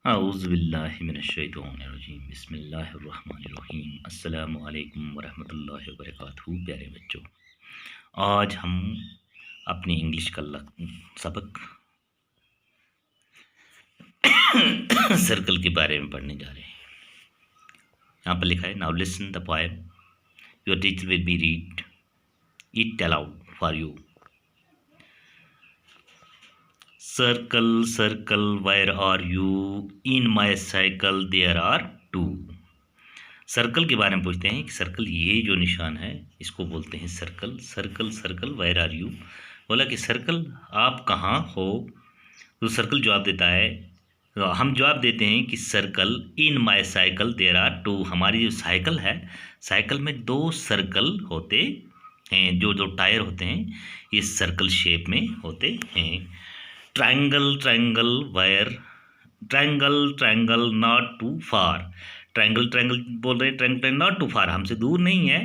औज़ुबिल्लाहि मिनश्शैतानिर्रजीम बिस्मिल्लाहिर्रहमानिर्रहीम अस्सलामु अलैकुम वरहमतुल्लाहि वबरकातुहू। प्यारे बच्चों, आज हम अपनी इंग्लिश का सबक सर्कल के बारे में पढ़ने जा रहे हैं। यहाँ पर लिखा है, now listen the poem your teacher will be read it aloud for you. Circle circle where are you, in my cycle there are two. Circle के बारे में पूछते हैं कि सर्कल, ये जो निशान है इसको बोलते हैं circle. Circle circle where are you, बोला कि सर्कल आप कहाँ हो। तो सर्कल जवाब देता है, तो हम जवाब देते हैं कि circle in my cycle there are two. हमारी जो साइकिल है, साइकिल में दो सर्कल होते हैं, जो जो टायर होते हैं ये सर्कल शेप में होते हैं। Triangle triangle where, triangle triangle not too far. Triangle triangle बोल रहे हैं, ट्रायंगल नॉट टू फार, हमसे दूर नहीं है।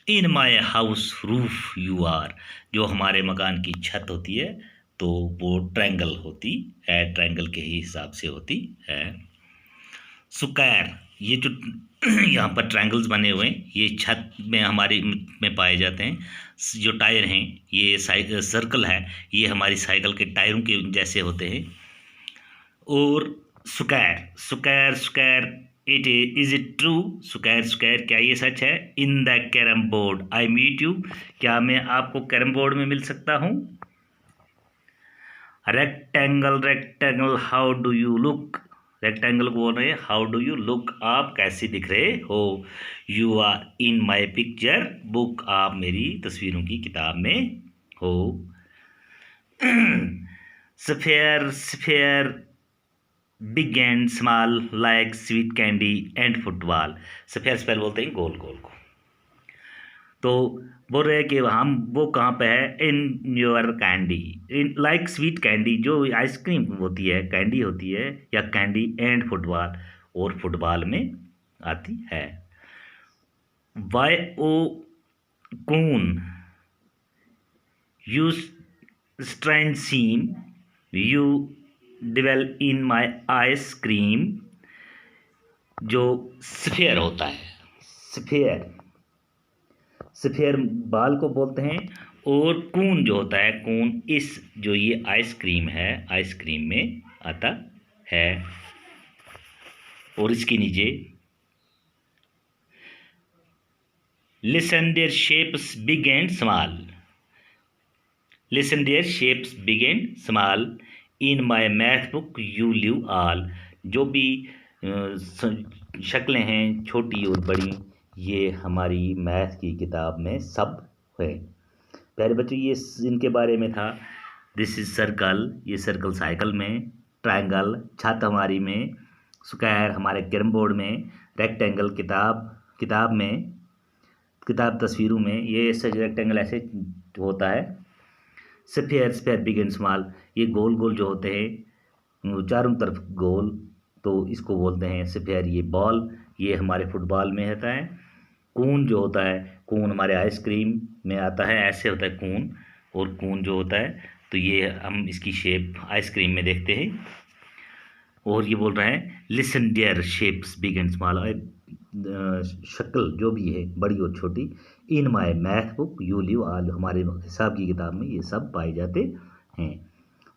In my house roof you are, जो हमारे मकान की छत होती है तो वो ट्रायंगल होती है, ट्रायंगल के ही हिसाब से होती है। स्क्वायर, ये जो यहाँ पर ट्रायंगल्स बने हुए हैं ये छत में हमारी में पाए जाते हैं। जो टायर हैं ये सर्कल है, ये हमारी साइकिल के टायरों के जैसे होते हैं। और square square square it is it true, square square क्या ये सच है। In the carrom board I meet you, क्या मैं आपको कैरम बोर्ड में मिल सकता हूँ। Rectangle rectangle how do you look, rectangle को बोल रहे हैं हाउ डू यू लुक, आप कैसे दिख रहे हो। You are in my picture book, आप मेरी तस्वीरों की किताब में हो। Sphere sphere big and small like sweet candy and football. Sphere sphere बोलते हैं गोल गोल को। तो बोल रहे हैं कि हम वो कहाँ पे है, in your candy, in like sweet candy, जो आइसक्रीम होती है कैंडी होती है, या कैंडी एंड फुटबॉल, और फुटबॉल में आती है। Why oh cone you strange seem, you dwell in my ice cream. जो स्फेयर होता है, स्फेयर स्फेयर बाल को बोलते हैं, और कून जो होता है, कून इस जो ये आइसक्रीम है, आइसक्रीम में आता है। और इसके नीचे listen there shapes big and small, listen there shapes big and small in my math book you live all. जो भी शक्लें हैं छोटी और बड़ी, ये हमारी मैथ की किताब में सब है। प्यारे बच्चों, ये इनके बारे में था। दिस इज सर्कल, ये सर्कल साइकिल में, ट्रायंगल छत हमारी में, स्क्वायर हमारे कैरम बोर्ड में, रेक्टेंगल किताब में, किताब तस्वीरों में, ये ऐसे रेक्टेंगल ऐसे होता है। Sphere sphere big and small, ये गोल गोल जो होते हैं चारों तरफ गोल, तो इसको बोलते हैं स्फेयर। ये बॉल, ये हमारे फुटबॉल में होता है। कून जो होता है, कून हमारे आइसक्रीम में आता है, ऐसे होता है कून। और कून जो होता है तो ये हम इसकी शेप आइसक्रीम में देखते हैं। और ये बोल रहे हैं listen dear shapes big and small, शक्ल जो भी है बड़ी और छोटी, in my math book you live all, हमारे हिसाब की किताब में ये सब पाए जाते हैं।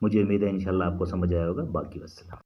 मुझे उम्मीद है इंशाल्लाह आपको समझ आया होगा। बाकी वस्सलाम।